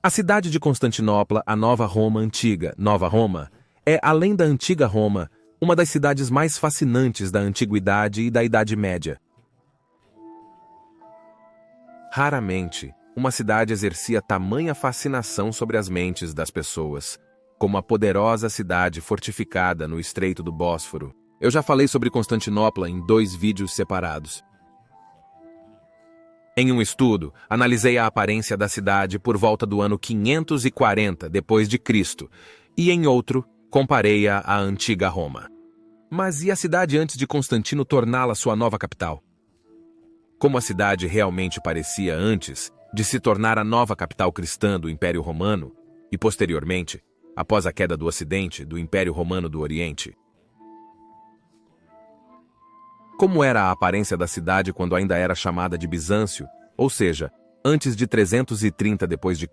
A cidade de Constantinopla, a Nova Roma antiga, Nova Roma, é, além da antiga Roma, uma das cidades mais fascinantes da Antiguidade e da Idade Média. Raramente, uma cidade exercia tamanha fascinação sobre as mentes das pessoas, como a poderosa cidade fortificada no Estreito do Bósforo. Eu já falei sobre Constantinopla em 2 vídeos separados. Em um estudo, analisei a aparência da cidade por volta do ano 540 d.C. e em outro, comparei-a à antiga Roma. Mas e a cidade antes de Constantino torná-la sua nova capital? Como a cidade realmente parecia antes de se tornar a nova capital cristã do Império Romano e, posteriormente, após a queda do Ocidente, do Império Romano do Oriente? Como era a aparência da cidade quando ainda era chamada de Bizâncio, ou seja, antes de 330 d.C.?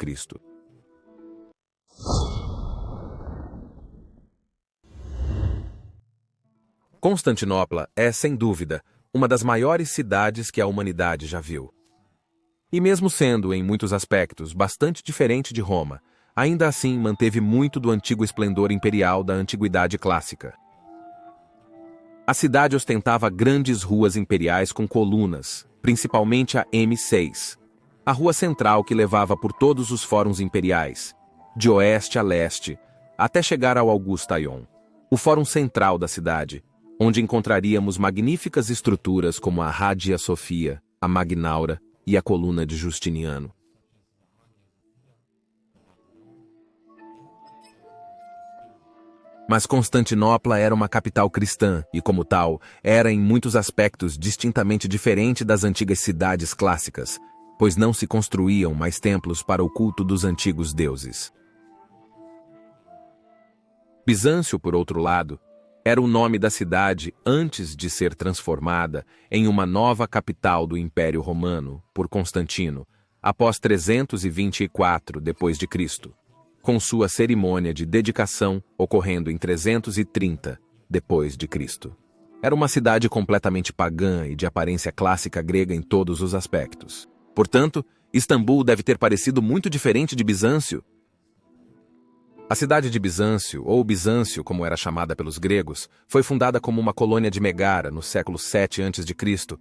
Constantinopla é, sem dúvida, uma das maiores cidades que a humanidade já viu. E mesmo sendo, em muitos aspectos, bastante diferente de Roma, ainda assim manteve muito do antigo esplendor imperial da Antiguidade Clássica. A cidade ostentava grandes ruas imperiais com colunas, principalmente a M6, a rua central que levava por todos os fóruns imperiais, de oeste a leste, até chegar ao Augustaion, o fórum central da cidade, onde encontraríamos magníficas estruturas como a Hagia Sophia, a Magnaura e a coluna de Justiniano. Mas Constantinopla era uma capital cristã e, como tal, era em muitos aspectos distintamente diferente das antigas cidades clássicas, pois não se construíam mais templos para o culto dos antigos deuses. Bizâncio, por outro lado, era o nome da cidade antes de ser transformada em uma nova capital do Império Romano por Constantino, após 324 d.C., com sua cerimônia de dedicação ocorrendo em 330 d.C. Era uma cidade completamente pagã e de aparência clássica grega em todos os aspectos. Portanto, Istambul deve ter parecido muito diferente de Bizâncio. A cidade de Bizâncio, ou Bizâncio como era chamada pelos gregos, foi fundada como uma colônia de Megara no século 7 a.C.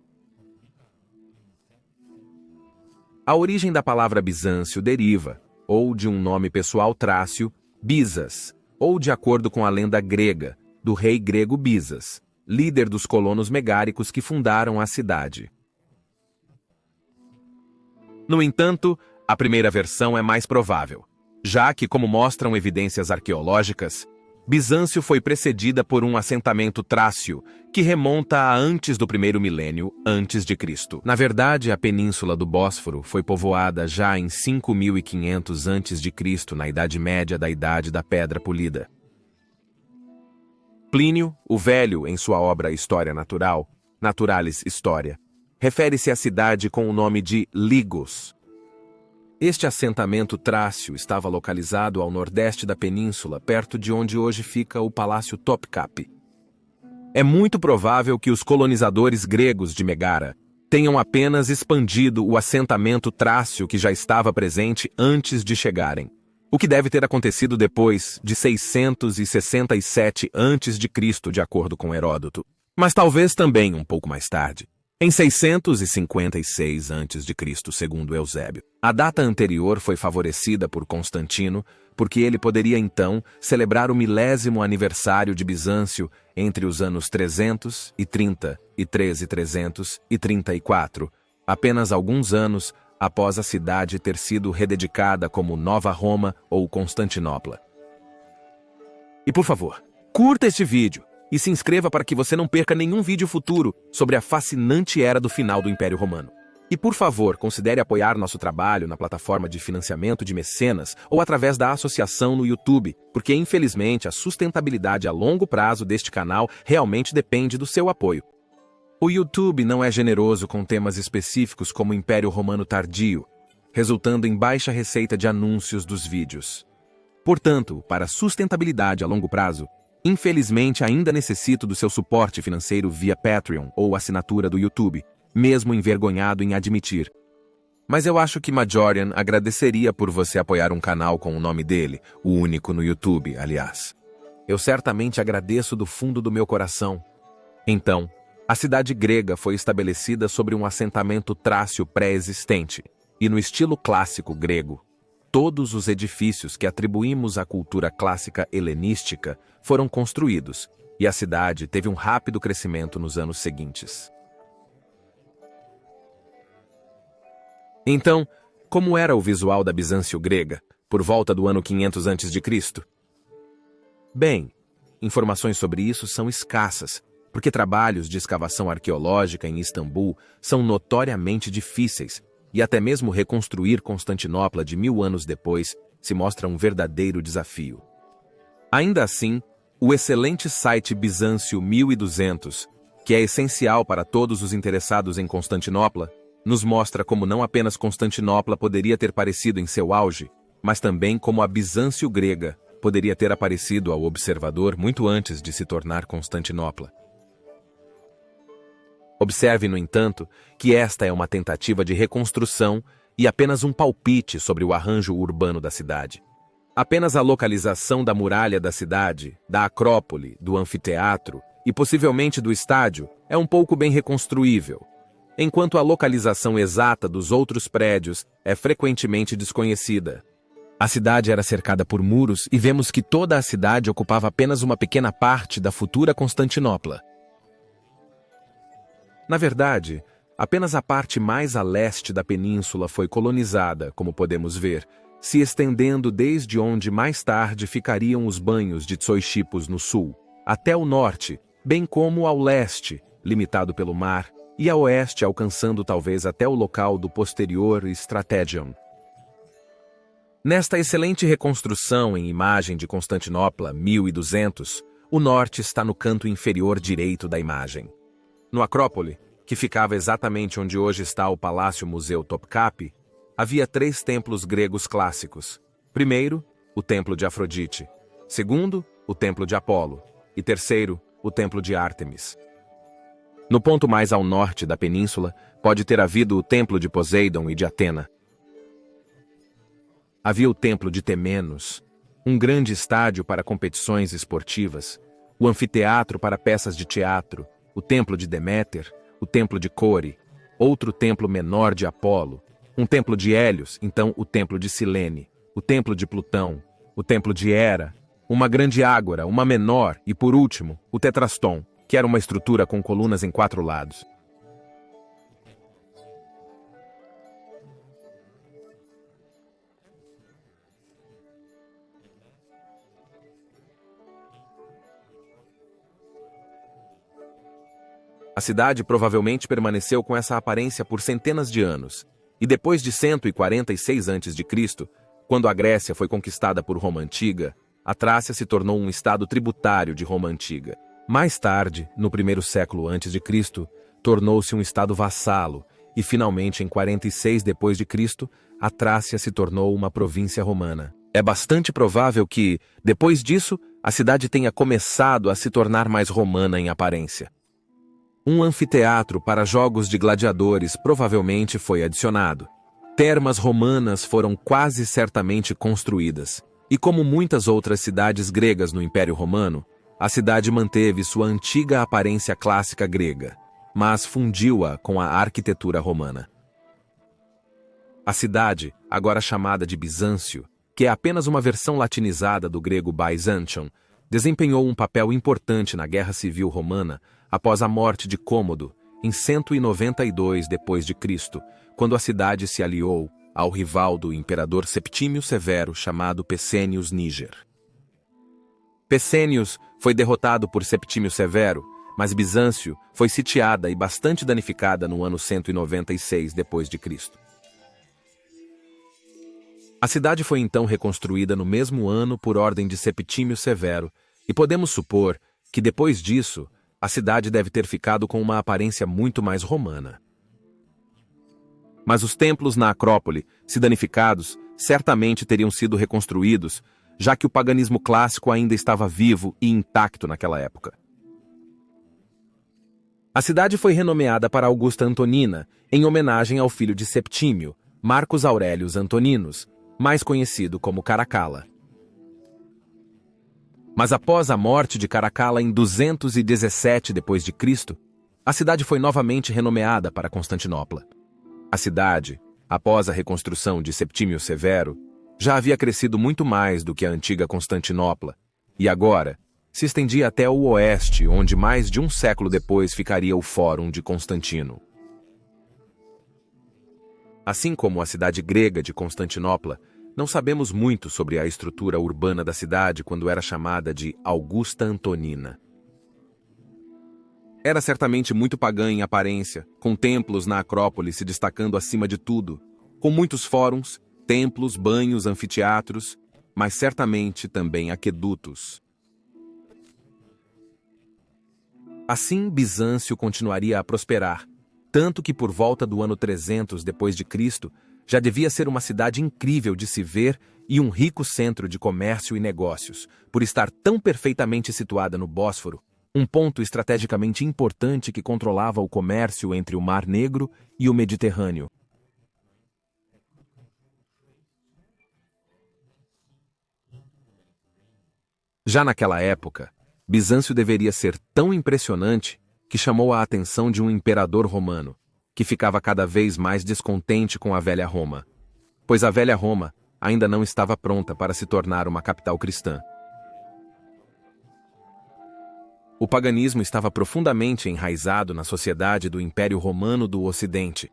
A origem da palavra Bizâncio deriva, ou de um nome pessoal trácio, Bizas, ou de acordo com a lenda grega, do rei grego Bizas, líder dos colonos megáricos que fundaram a cidade. No entanto, a primeira versão é mais provável, já que, como mostram evidências arqueológicas, Bizâncio foi precedida por um assentamento trácio que remonta a antes do primeiro milênio antes de Cristo. Na verdade, a península do Bósforo foi povoada já em 5500 a.C., na Idade Média da Idade da Pedra Polida. Plínio, o Velho, em sua obra História Natural, Naturalis Historia, refere-se à cidade com o nome de Ligos. Este assentamento trácio estava localizado ao nordeste da península, perto de onde hoje fica o Palácio Topkapi. É muito provável que os colonizadores gregos de Megara tenham apenas expandido o assentamento trácio que já estava presente antes de chegarem, o que deve ter acontecido depois de 667 a.C., de acordo com Heródoto, mas talvez também um pouco mais tarde. Em 656 a.C., segundo Eusébio. A data anterior foi favorecida por Constantino, porque ele poderia então celebrar o 1000º aniversário de Bizâncio entre os anos 330 e 334, apenas alguns anos após a cidade ter sido rededicada como Nova Roma ou Constantinopla. E por favor, curta este vídeo e se inscreva para que você não perca nenhum vídeo futuro sobre a fascinante era do final do Império Romano. E por favor, considere apoiar nosso trabalho na plataforma de financiamento de mecenas ou através da associação no YouTube, porque infelizmente a sustentabilidade a longo prazo deste canal realmente depende do seu apoio. O YouTube não é generoso com temas específicos como o Império Romano Tardio, resultando em baixa receita de anúncios dos vídeos. Portanto, para sustentabilidade a longo prazo, infelizmente ainda necessito do seu suporte financeiro via Patreon ou assinatura do YouTube, mesmo envergonhado em admitir. Mas eu acho que Majorian agradeceria por você apoiar um canal com o nome dele, o único no YouTube, aliás. Eu certamente agradeço do fundo do meu coração. Então, a cidade grega foi estabelecida sobre um assentamento trácio pré-existente, e no estilo clássico grego. Todos os edifícios que atribuímos à cultura clássica helenística foram construídos, e a cidade teve um rápido crescimento nos anos seguintes. Então, como era o visual da Bizâncio grega, por volta do ano 500 a.C.? Bem, informações sobre isso são escassas, porque trabalhos de escavação arqueológica em Istambul são notoriamente difíceis, e até mesmo reconstruir Constantinopla de 1000 anos depois se mostra um verdadeiro desafio. Ainda assim, o excelente site Bizâncio 1200, que é essencial para todos os interessados em Constantinopla, nos mostra como não apenas Constantinopla poderia ter parecido em seu auge, mas também como a Bizâncio grega poderia ter aparecido ao observador muito antes de se tornar Constantinopla. Observe, no entanto, que esta é uma tentativa de reconstrução e apenas um palpite sobre o arranjo urbano da cidade. Apenas a localização da muralha da cidade, da acrópole, do anfiteatro e possivelmente do estádio é um pouco bem reconstruível, enquanto a localização exata dos outros prédios é frequentemente desconhecida. A cidade era cercada por muros e vemos que toda a cidade ocupava apenas uma pequena parte da futura Constantinopla. Na verdade, apenas a parte mais a leste da península foi colonizada, como podemos ver, se estendendo desde onde mais tarde ficariam os banhos de Tsoixipos no sul, até o norte, bem como ao leste, limitado pelo mar, e a oeste alcançando talvez até o local do posterior Strategion. Nesta excelente reconstrução em imagem de Constantinopla 1200, o norte está no canto inferior direito da imagem. No Acrópole, que ficava exatamente onde hoje está o Palácio Museu Topkapi, havia 3 templos gregos clássicos. Primeiro, o Templo de Afrodite. Segundo, o Templo de Apolo. E terceiro, o Templo de Ártemis. No ponto mais ao norte da península, pode ter havido o Templo de Poseidon e de Atena. Havia o Templo de Temenos, um grande estádio para competições esportivas, o anfiteatro para peças de teatro, o Templo de Deméter, o Templo de Core, outro templo menor de Apolo, um templo de Hélios, então o Templo de Silene, o Templo de Plutão, o Templo de Hera, uma grande ágora, uma menor e, por último, o Tetraston, que era uma estrutura com colunas em 4 lados. A cidade provavelmente permaneceu com essa aparência por centenas de anos, e depois de 146 a.C., quando a Grécia foi conquistada por Roma Antiga, a Trácia se tornou um estado tributário de Roma Antiga. Mais tarde, no primeiro século a.C., tornou-se um estado vassalo, e finalmente em 46 d.C., a Trácia se tornou uma província romana. É bastante provável que, depois disso, a cidade tenha começado a se tornar mais romana em aparência. Um anfiteatro para jogos de gladiadores provavelmente foi adicionado. Termas romanas foram quase certamente construídas, e como muitas outras cidades gregas no Império Romano, a cidade manteve sua antiga aparência clássica grega, mas fundiu-a com a arquitetura romana. A cidade, agora chamada de Bizâncio, que é apenas uma versão latinizada do grego Byzantion, desempenhou um papel importante na Guerra Civil Romana após a morte de Cômodo, em 192 d.C., quando a cidade se aliou ao rival do imperador Septímio Severo chamado Pescennius Níger. Pescennius foi derrotado por Septímio Severo, mas Bizâncio foi sitiada e bastante danificada no ano 196 d.C. A cidade foi então reconstruída no mesmo ano por ordem de Septímio Severo, e podemos supor que depois disso, a cidade deve ter ficado com uma aparência muito mais romana. Mas os templos na Acrópole, se danificados, certamente teriam sido reconstruídos, já que o paganismo clássico ainda estava vivo e intacto naquela época. A cidade foi renomeada para Augusta Antonina, em homenagem ao filho de Septímio, Marcos Aurelius Antoninus, mais conhecido como Caracalla. Mas após a morte de Caracalla em 217 d.C., a cidade foi novamente renomeada para Constantinopla. A cidade, após a reconstrução de Septímio Severo, já havia crescido muito mais do que a antiga Constantinopla, e agora se estendia até o oeste, onde mais de um século depois ficaria o Fórum de Constantino. Assim como a cidade grega de Constantinopla, não sabemos muito sobre a estrutura urbana da cidade quando era chamada de Augusta Antonina. Era certamente muito pagã em aparência, com templos na Acrópole se destacando acima de tudo, com muitos fóruns, templos, banhos, anfiteatros, mas certamente também aquedutos. Assim, Bizâncio continuaria a prosperar, tanto que por volta do ano 300 d.C., já devia ser uma cidade incrível de se ver e um rico centro de comércio e negócios, por estar tão perfeitamente situada no Bósforo, um ponto estrategicamente importante que controlava o comércio entre o Mar Negro e o Mediterrâneo. Já naquela época, Bizâncio deveria ser tão impressionante que chamou a atenção de um imperador romano, que ficava cada vez mais descontente com a velha Roma, pois a velha Roma ainda não estava pronta para se tornar uma capital cristã. O paganismo estava profundamente enraizado na sociedade do Império Romano do Ocidente,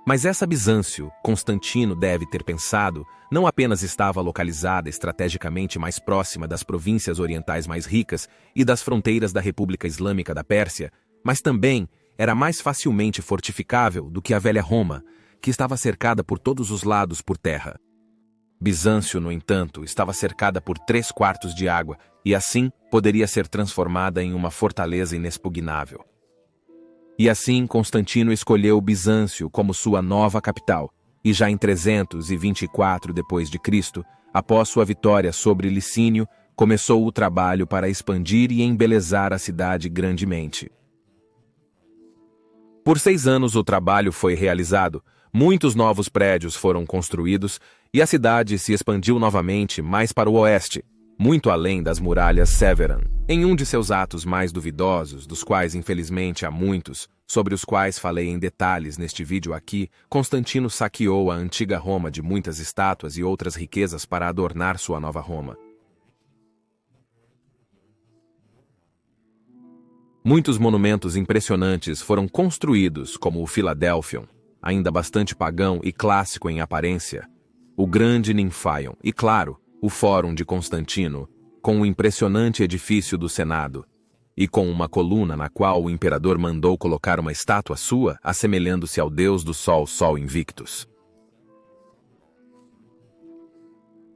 mas essa Bizâncio, Constantino deve ter pensado, não apenas estava localizada estrategicamente mais próxima das províncias orientais mais ricas e das fronteiras da República Islâmica da Pérsia, mas também era mais facilmente fortificável do que a velha Roma, que estava cercada por todos os lados por terra. Bizâncio, no entanto, estava cercada por 3/4 de água e assim poderia ser transformada em uma fortaleza inexpugnável. E assim Constantino escolheu Bizâncio como sua nova capital, e já em 324 d.C., após sua vitória sobre Licínio, começou o trabalho para expandir e embelezar a cidade grandemente. Por 6 anos o trabalho foi realizado, muitos novos prédios foram construídos e a cidade se expandiu novamente mais para o oeste, muito além das muralhas Severan. Em um de seus atos mais duvidosos, dos quais infelizmente há muitos, sobre os quais falei em detalhes neste vídeo aqui, Constantino saqueou a antiga Roma de muitas estátuas e outras riquezas para adornar sua nova Roma. Muitos monumentos impressionantes foram construídos, como o Philadelphion, ainda bastante pagão e clássico em aparência, o Grande Ninfaion e, claro, o Fórum de Constantino, com o impressionante edifício do Senado, e com uma coluna na qual o imperador mandou colocar uma estátua sua, assemelhando-se ao deus do Sol Invictus.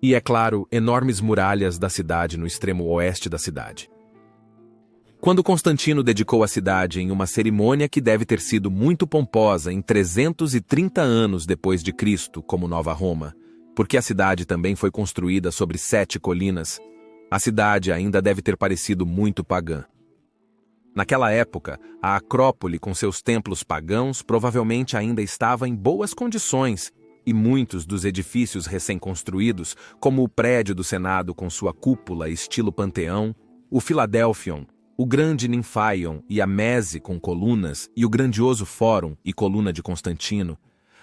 E, é claro, enormes muralhas da cidade no extremo oeste da cidade. Quando Constantino dedicou a cidade em uma cerimônia que deve ter sido muito pomposa em 330 anos depois de Cristo, como Nova Roma, porque a cidade também foi construída sobre 7 colinas, a cidade ainda deve ter parecido muito pagã. Naquela época, a Acrópole com seus templos pagãos provavelmente ainda estava em boas condições, e muitos dos edifícios recém-construídos, como o prédio do Senado com sua cúpula estilo Panteão, o Philadelphion, o Grande Ninfaion e a Mese com colunas e o grandioso Fórum e coluna de Constantino,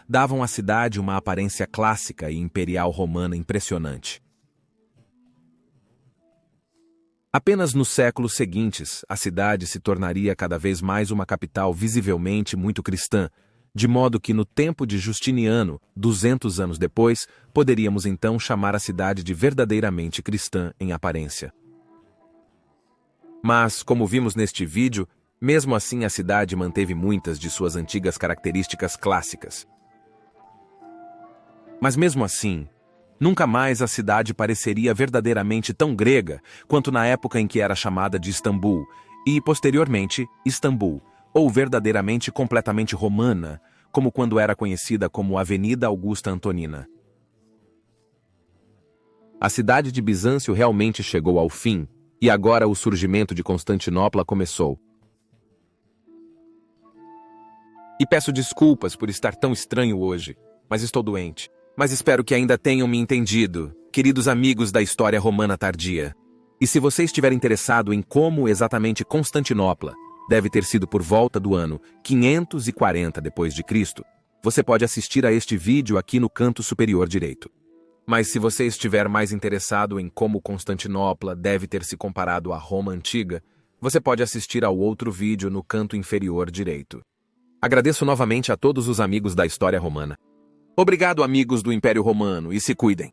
davam à cidade uma aparência clássica e imperial romana impressionante. Apenas nos séculos seguintes, a cidade se tornaria cada vez mais uma capital visivelmente muito cristã, de modo que no tempo de Justiniano, 200 anos depois, poderíamos então chamar a cidade de verdadeiramente cristã em aparência. Mas, como vimos neste vídeo, mesmo assim a cidade manteve muitas de suas antigas características clássicas. Mas mesmo assim, nunca mais a cidade pareceria verdadeiramente tão grega quanto na época em que era chamada de Istambul, e, posteriormente, Istambul, ou verdadeiramente completamente romana, como quando era conhecida como Avenida Augusta Antonina. A cidade de Bizâncio realmente chegou ao fim, e agora o surgimento de Constantinopla começou. E peço desculpas por estar tão estranho hoje. mas estou doente. Mas espero que ainda tenham me entendido, queridos amigos da história romana tardia. E se você estiver interessado em como exatamente Constantinopla deve ter sido por volta do ano 540 d.C., você pode assistir a este vídeo aqui no canto superior direito. Mas se você estiver mais interessado em como Constantinopla deve ter se comparado à Roma antiga, você pode assistir ao outro vídeo no canto inferior direito. Agradeço novamente a todos os amigos da história romana. Obrigado, amigos do Império Romano, e se cuidem.